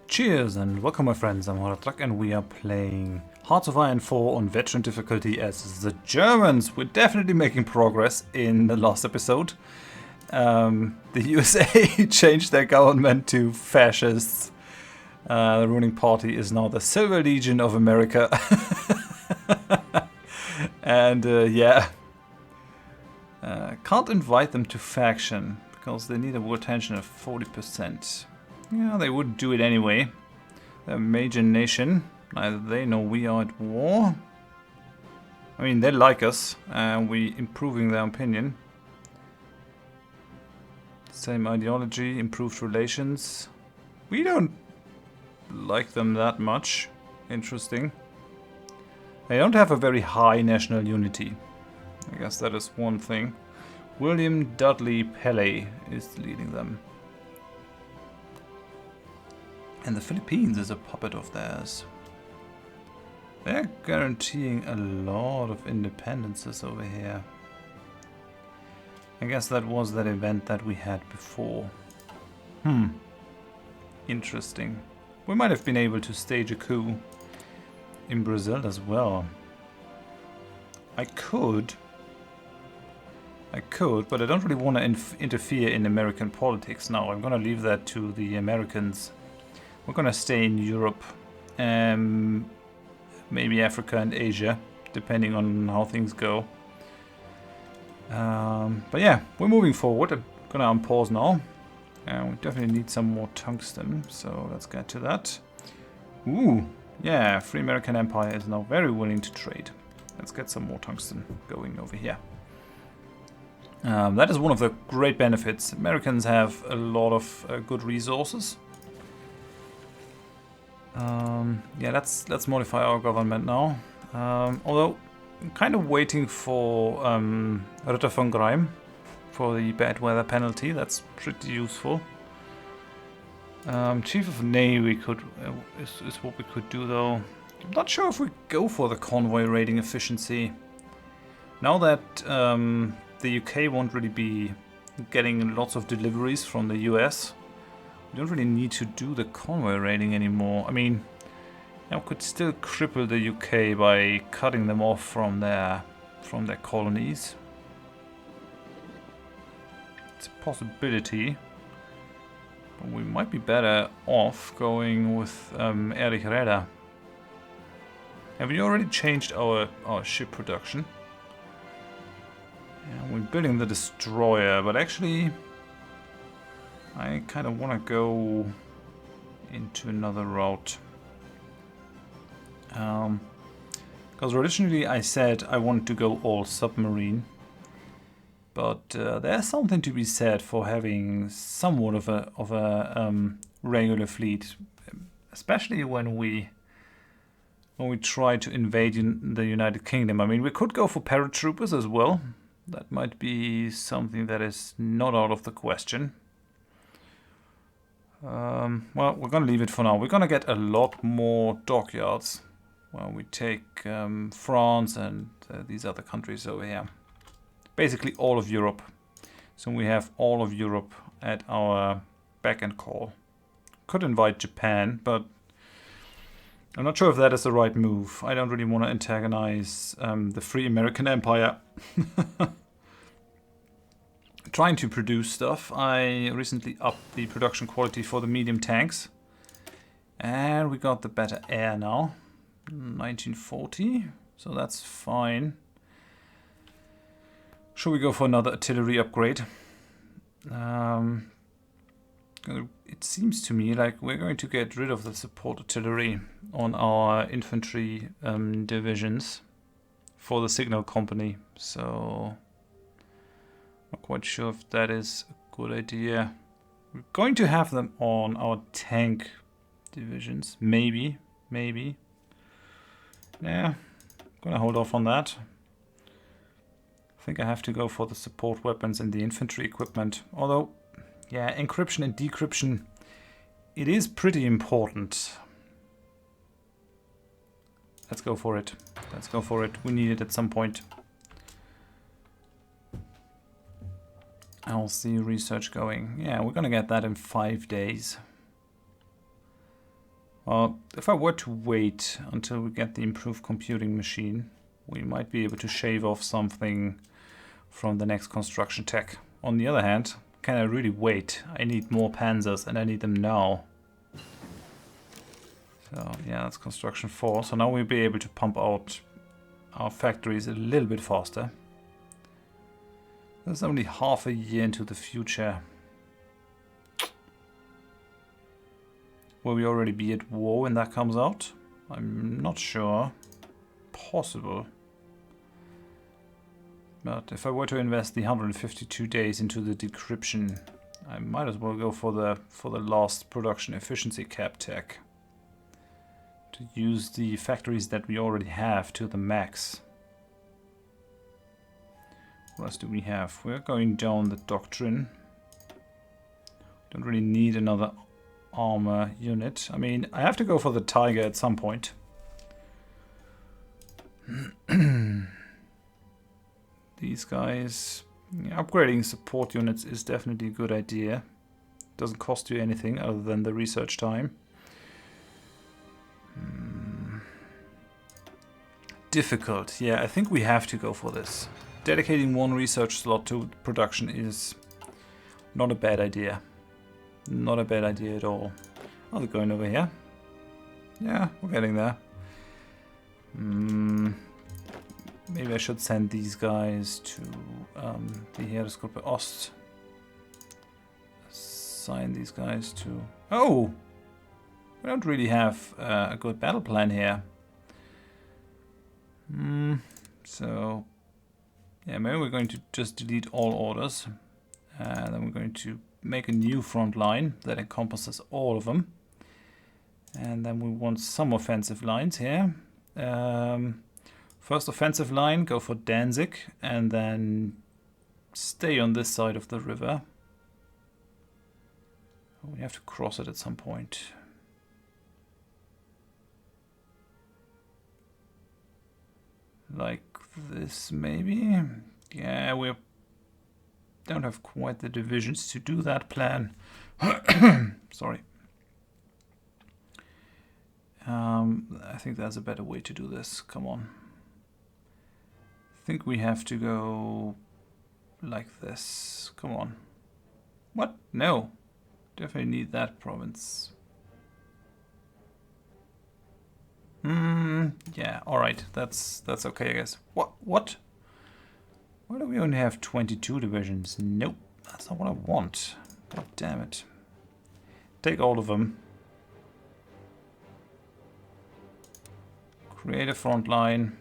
Cheers and welcome my friends, I'm Horath and we are playing Hearts of Iron 4 on veteran difficulty as the Germans. We're definitely making progress in the last episode. The USA changed their government to fascists. The ruling party is now the Silver Legion of America. And can't invite them to faction because they need a war tension of 40%. Yeah, they would do it anyway. They're a major nation. Neither they nor we are at war. I mean, they like us, and we improving their opinion. Same ideology, improved relations. We don't like them that much. Interesting. They don't have a very high national unity. I guess that is one thing. William Dudley Pele is leading them. And the Philippines is a puppet of theirs. They're guaranteeing a lot of independences over here. I guess that was that event that we had before. Interesting. We might have been able to stage a coup in Brazil as well. I could, but I don't really want to interfere in American politics now. I'm gonna leave that to the Americans. We're gonna stay in Europe, maybe Africa and Asia, depending on how things go. But yeah, we're moving forward. I'm gonna unpause now. And we definitely need some more tungsten, so let's get to that. Ooh, yeah, Free American Empire is now very willing to trade. Let's get some more tungsten going over here. That is one of the great benefits. Americans have a lot of good resources. Yeah, let's modify our government now. Although I'm kind of waiting for Ritter von Greim for the bad weather penalty. That's pretty useful. Chief of Navy is what we could do though. I'm not sure if we go for the convoy raiding efficiency. Now that the UK won't really be getting lots of deliveries from the US. We don't really need to do the convoy raiding anymore. I mean, I could still cripple the UK by cutting them off from their colonies. It's a possibility. But we might be better off going with Erich Raeder. Have we already changed our ship production? Yeah, we're building the destroyer, but actually I kind of want to go into another route. Because originally I said I wanted to go all submarine. But there's something to be said for having somewhat of a regular fleet. Especially when we try to invade the United Kingdom. I mean, we could go for paratroopers as well. That might be something that is not out of the question. Well, we're going to leave it for now. We're going to get a lot more dockyards when we take France and these other countries over here. Basically all of Europe. So we have all of Europe at our beck and call. Could invite Japan, but I'm not sure if that is the right move. I don't really want to antagonize the Free American Empire. Trying to produce stuff. I recently upped the production quality for the medium tanks. And we got the better air now. 1940. So that's fine. Should we go for another artillery upgrade? It seems to me like we're going to get rid of the support artillery on our infantry divisions for the signal company. So not quite sure if that is a good idea. We're going to have them on our tank divisions. Maybe. Yeah, gonna hold off on that. I think I have to go for the support weapons and the infantry equipment. Although, yeah, encryption and decryption, it is pretty important. Let's go for it. We need it at some point. How's the research going? Yeah, we're gonna get that in 5 days. If I were to wait until we get the improved computing machine, we might be able to shave off something from the next construction tech. On the other hand, can I really wait? I need more panzers and I need them now. So yeah, that's construction 4. So now we'll be able to pump out our factories a little bit faster. That's only half a year into the future. Will we already be at war when that comes out? I'm not sure. Possible. But if I were to invest the 152 days into the decryption, I might as well go for the last production efficiency cap tech. To use the factories that we already have to the max. What else do we have? We're going down the doctrine. Don't really need another armor unit. I mean, I have to go for the tiger at some point. These guys, upgrading support units is definitely a good idea. Doesn't cost you anything other than the research time. Difficult. Yeah, I think we have to go for this. Dedicating one research slot to production is not a bad idea. Not a bad idea at all. Oh, they're going over here. Yeah, we're getting there. Maybe I should send these guys to the Heeresgruppe Ost. Assign these guys to... Oh! We don't really have a good battle plan here. So... yeah, maybe we're going to just delete all orders. And then we're going to make a new front line that encompasses all of them. And then we want some offensive lines here. First offensive line, go for Danzig, and then stay on this side of the river. We have to cross it at some point. Like this, maybe? Yeah, we don't have quite the divisions to do that plan. Sorry. I think there's a better way to do this. Come on. I think we have to go like this. Come on. What? No. Definitely need that province. Yeah, alright. That's okay, I guess. What? Why do we only have 22 divisions? Nope. That's not what I want. God damn it. Take all of them. Create a front line.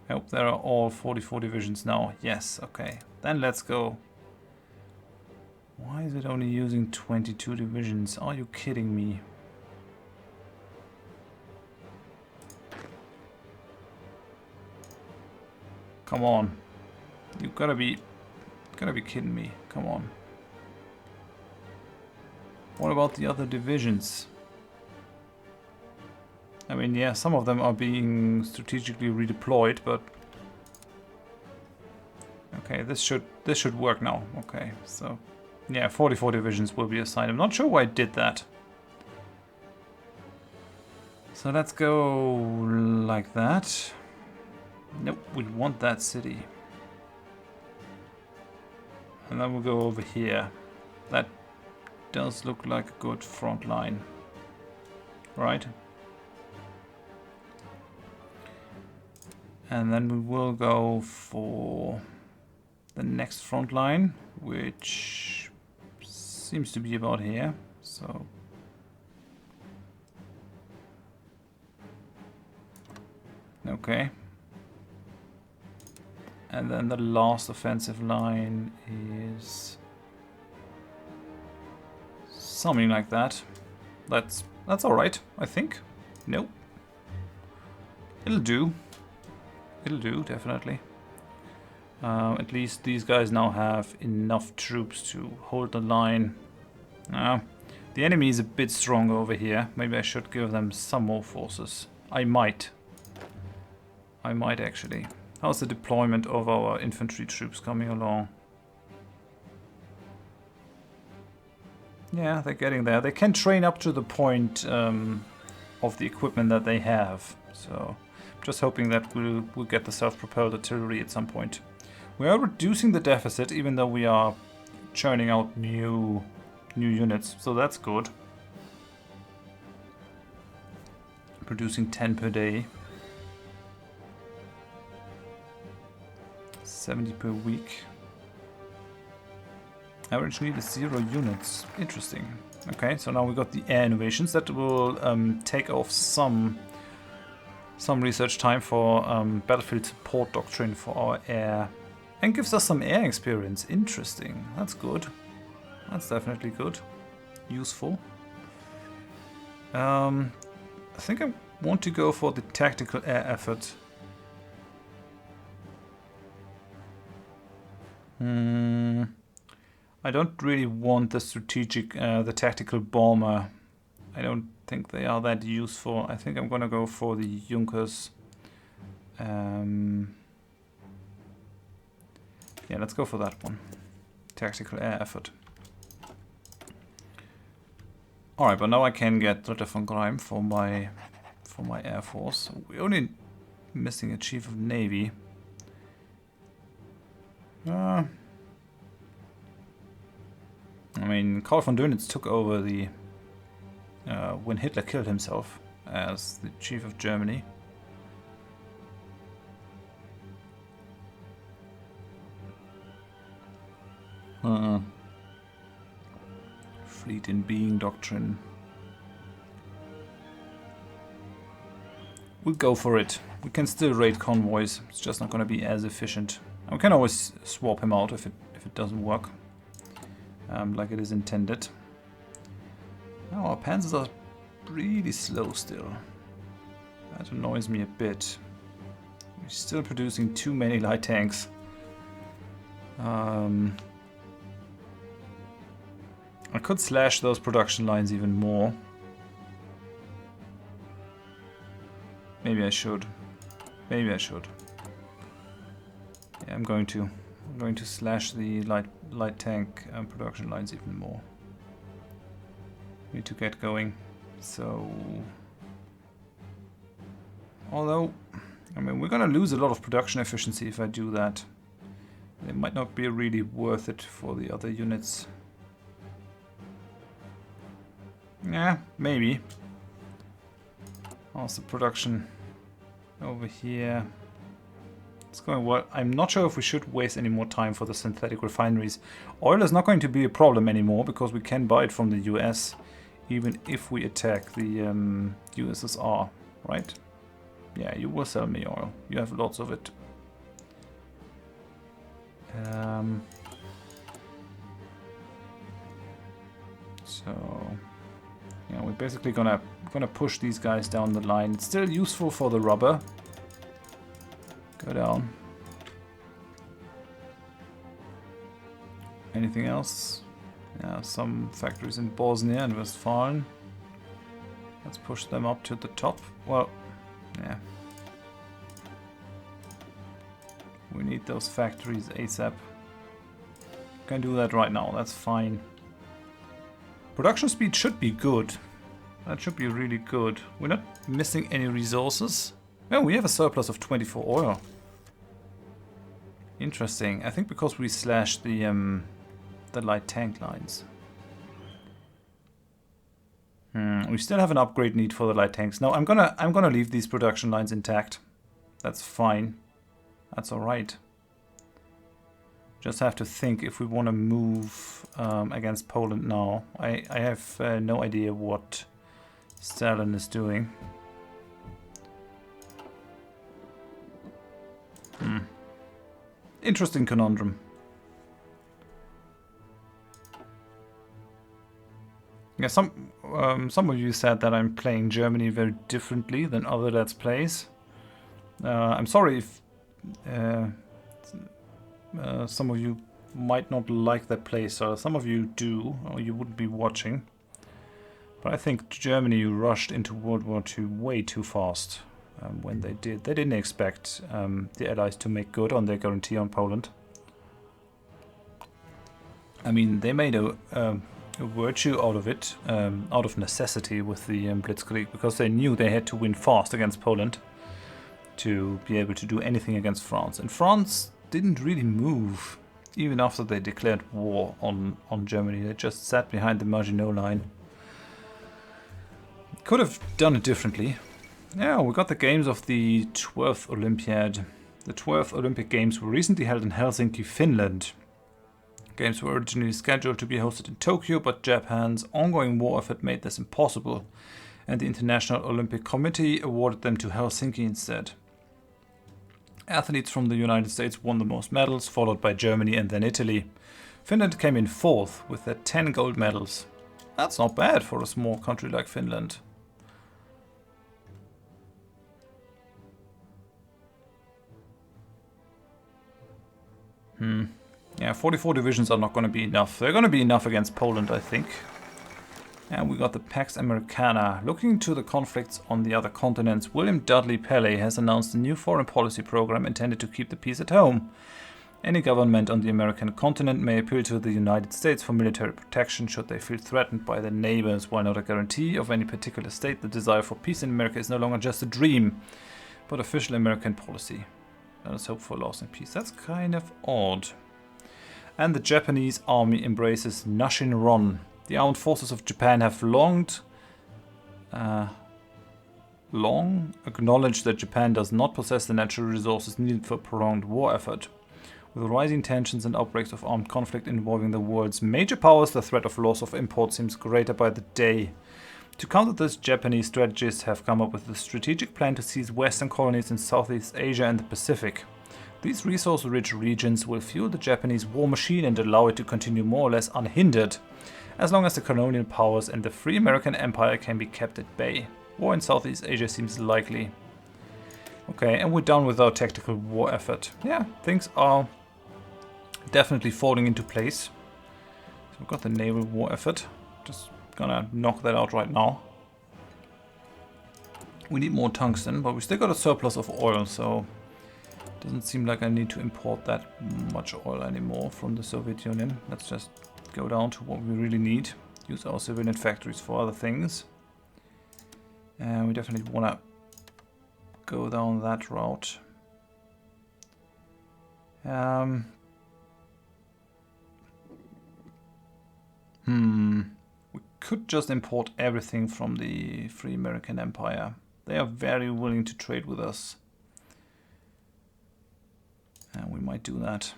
I hope there are all 44 divisions now. Yes, okay. Then let's go. Why is it only using 22 divisions? Are you kidding me? Come on. You gotta be kidding me. Come on. What about the other divisions? I mean, yeah, some of them are being strategically redeployed, but okay, this should work now. Okay, so yeah, 44 divisions will be assigned. I'm not sure why I did that. So let's go like that. Nope, we want that city. And then we'll go over here. That does look like a good front line. Right? And then we will go for the next front line, which seems to be about here. So okay. And then the last offensive line is something like that. That's all right, I think. Nope. It'll do. It'll do, definitely. At least these guys now have enough troops to hold the line. The enemy is a bit stronger over here. Maybe I should give them some more forces. I might actually. How's the deployment of our infantry troops coming along? Yeah, they're getting there. They can train up to the point of the equipment that they have. So just hoping that we'll get the self-propelled artillery at some point. We are reducing the deficit, even though we are churning out new units, so that's good. Producing 10 per day. 70 per week. Average need is 0 units. Interesting. Okay, so now we got the air innovations that will take off some research time for battlefield support doctrine for our air, and gives us some air experience. Interesting. That's good. That's definitely good. Useful. I think I want to go for the tactical air effort. I don't really want the strategic, the tactical bomber. I don't think they are that useful. I think I'm gonna go for the Junkers. Yeah, let's go for that one. Tactical air effort. Alright, but now I can get Ritter von Greim for my air force. We're only missing a chief of navy. I mean, Karl von Dönitz took over the when Hitler killed himself as the chief of Germany. Fleet in being doctrine. We'll go for it. We can still raid convoys. It's just not going to be as efficient. And we can always swap him out if it doesn't work like it is intended. Now our panzers are really slow still. That annoys me a bit. We're still producing too many light tanks. I could slash those production lines even more. Maybe I should. Maybe I should. Yeah, I'm going to slash the light tank production lines even more. Need to get going. So, although, I mean, we're gonna lose a lot of production efficiency if I do that. It might not be really worth it for the other units. Yeah, maybe. Also production over here. It's going well. I'm not sure if we should waste any more time for the synthetic refineries. Oil is not going to be a problem anymore because we can buy it from the US, even if we attack the USSR, right? Yeah, you will sell me oil. You have lots of it. So yeah, we're basically gonna push these guys down the line. It's still useful for the rubber. Go down. Anything else? Yeah, some factories in Bosnia and Westfalen. Let's push them up to the top. Well, yeah. We need those factories ASAP. Can do that right now, that's fine. Production speed should be good. That should be really good. We're not missing any resources. Oh, we have a surplus of 24 oil. Interesting. I think because we slashed the light tank lines. We still have an upgrade need for the light tanks. No, I'm gonna leave these production lines intact. That's fine. That's all right. Just have to think if we want to move against Poland now. I have no idea what Stalin is doing. Interesting conundrum. Yeah, some of you said that I'm playing Germany very differently than other Let's Plays. I'm sorry if some of you might not like that play, so some of you do, or you wouldn't be watching. But I think Germany rushed into World War II way too fast when they did. They didn't expect the Allies to make good on their guarantee on Poland. I mean, they made a a virtue out of it, out of necessity with the blitzkrieg, because they knew they had to win fast against Poland to be able to do anything against France. And France didn't really move, even after they declared war on Germany. They just sat behind the Maginot Line. Could have done it differently. Yeah, we got the games of the 12th Olympiad. The 12th Olympic Games were recently held in Helsinki, Finland. Games were originally scheduled to be hosted in Tokyo, but Japan's ongoing war effort made this impossible, and the International Olympic Committee awarded them to Helsinki instead. Athletes from the United States won the most medals, followed by Germany and then Italy. Finland came in 4th with their 10 gold medals. That's not bad for a small country like Finland. Yeah, 44 divisions are not going to be enough. They're going to be enough against Poland, I think. And we got the Pax Americana. Looking to the conflicts on the other continents, William Dudley Pelley has announced a new foreign policy program intended to keep the peace at home. Any government on the American continent may appeal to the United States for military protection should they feel threatened by their neighbors. While not a guarantee of any particular state, the desire for peace in America is no longer just a dream, but official American policy. Let us hope for lasting peace. That's kind of odd. And the Japanese army embraces Nashinron. The armed forces of Japan have long acknowledged that Japan does not possess the natural resources needed for a prolonged war effort. With rising tensions and outbreaks of armed conflict involving the world's major powers, the threat of loss of import seems greater by the day. To counter this, Japanese strategists have come up with a strategic plan to seize Western colonies in Southeast Asia and the Pacific. These resource-rich regions will fuel the Japanese war machine and allow it to continue more or less unhindered, as long as the colonial powers and the free American empire can be kept at bay. War in Southeast Asia seems likely. Okay, and we're done with our tactical war effort. Yeah, things are definitely falling into place. So we've got the naval war effort. Just gonna knock that out right now. We need more tungsten, but we still got a surplus of oil, so it doesn't seem like I need to import that much oil anymore from the Soviet Union. Let's just go down to what we really need. Use our civilian factories for other things. And we definitely want to go down that route. We could just import everything from the Free American Empire. They are very willing to trade with us. And we might do that.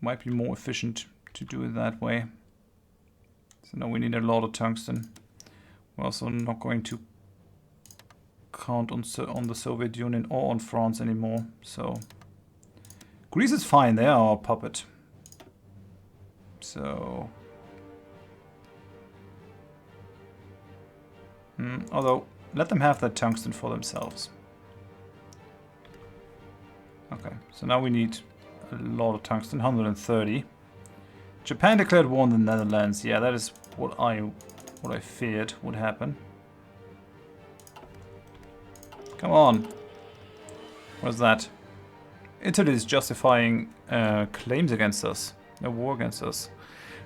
Might be more efficient to do it that way. So now we need a lot of tungsten. We're also not going to count on the Soviet Union or on France anymore. So Greece is fine, they are our puppet. So although let them have that tungsten for themselves. Okay, so now we need a lot of tungsten, 130. Japan declared war on the Netherlands. Yeah, that is what I feared would happen. Come on. What's that? Italy is justifying claims against us. A war against us.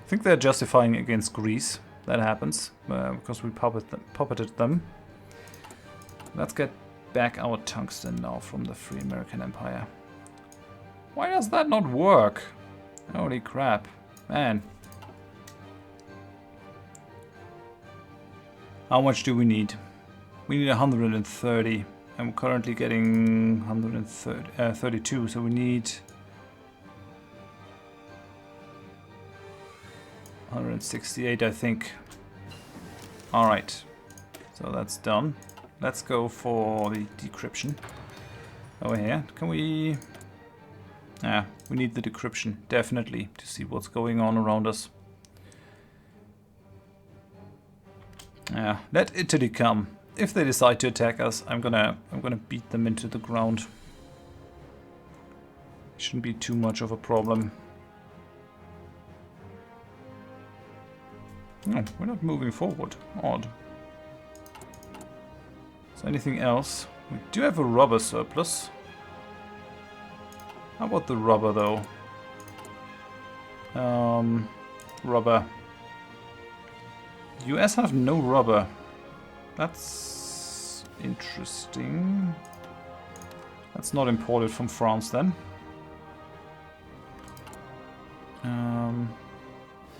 I think they're justifying against Greece. That happens because we puppeted them. Let's get back our tungsten now from the Free American Empire. Why does that not work? Holy crap. Man. How much do we need? We need 130. And we're currently getting 132, so we need 168, I think. Alright, so that's done. Let's go for the decryption over here. Can we... Yeah, we need the decryption, definitely, to see what's going on around us. Yeah, let Italy come. If they decide to attack us, I'm gonna beat them into the ground. Shouldn't be too much of a problem. No, we're not moving forward. Odd. So anything else? We do have a rubber surplus. How about the rubber though? Rubber. US have no rubber. That's interesting. That's not imported from France then.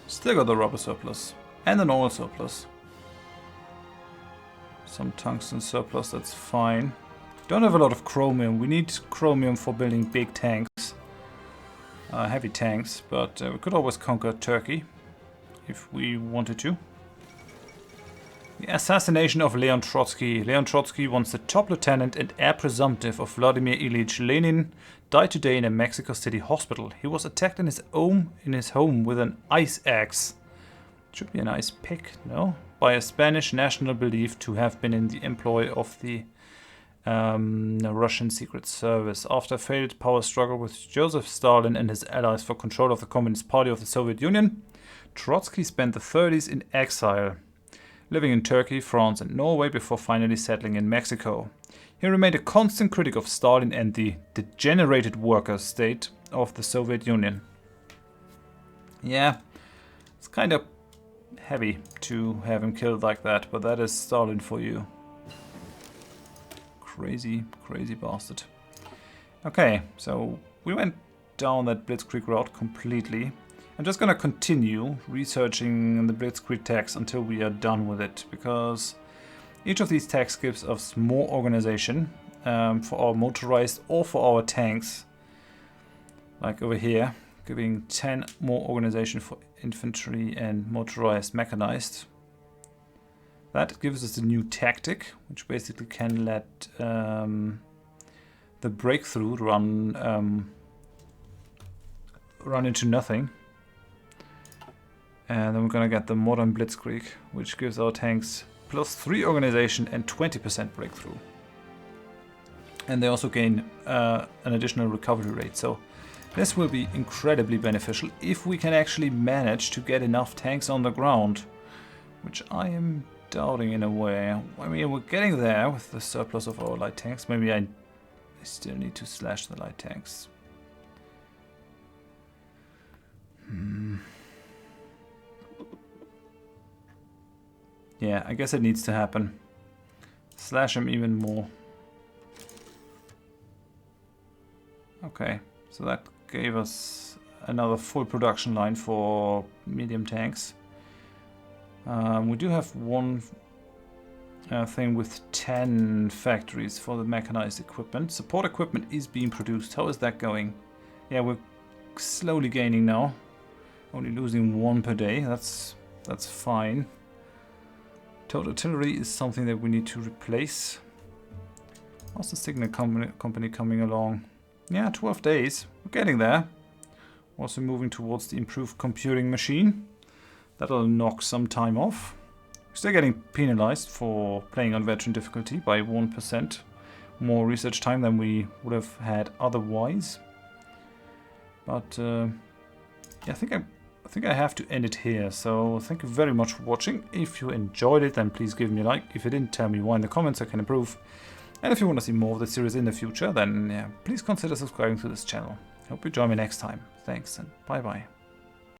Still got the rubber surplus. And an oil surplus. Some tungsten surplus, that's fine. Don't have a lot of chromium. We need chromium for building big tanks. Heavy tanks, but we could always conquer Turkey if we wanted to. The assassination of Leon Trotsky. Leon Trotsky, once the top lieutenant and heir presumptive of Vladimir Ilyich Lenin, died today in a Mexico City hospital. He was attacked in his home with an ice axe. Should be an ice pick, no? By a Spanish national believed to have been in the employ of the Russian Secret Service. After a failed power struggle with Joseph Stalin and his allies for control of the Communist Party of the Soviet Union, Trotsky spent the 30s in exile, living in Turkey, France and Norway before finally settling in Mexico. He remained a constant critic of Stalin and the degenerated worker state of the Soviet Union. Yeah, it's kind of heavy to have him killed like that, but that is Stalin for you. Crazy, crazy bastard. Okay, so we went down that blitzkrieg route completely. I'm just gonna continue researching the blitzkrieg tax until we are done with it, because each of these tax gives us more organization for our motorized or for our tanks. Like over here, giving 10 more organization for infantry and motorized mechanized. That gives us a new tactic, which basically can let the breakthrough run into nothing. And then we're gonna get the modern blitzkrieg, which gives our tanks +3 organization and 20% breakthrough. And they also gain an additional recovery rate. So this will be incredibly beneficial if we can actually manage to get enough tanks on the ground, which I am doubting in a way. I mean, we're getting there with the surplus of our light tanks. Maybe I still need to slash the light tanks. Yeah, I guess it needs to happen. Slash them even more. Okay, so that gave us another full production line for medium tanks. We do have one thing with 10 factories for the mechanized equipment. Support equipment is being produced. How is that going? Yeah, we're slowly gaining now. Only losing 1 per day. That's fine. Total artillery is something that we need to replace. How's the signal company coming along? Yeah, 12 days. We're getting there. Also moving towards the improved computing machine. That'll knock some time off. We're still getting penalized for playing on veteran difficulty by 1% more research time than we would have had otherwise. But yeah, I think I have to end it here. So thank you very much for watching. If you enjoyed it, then please give me a like. If you didn't, tell me why in the comments, I can improve. And if you want to see more of this series in the future, then yeah, please consider subscribing to this channel. Hope you join me next time. Thanks and bye bye.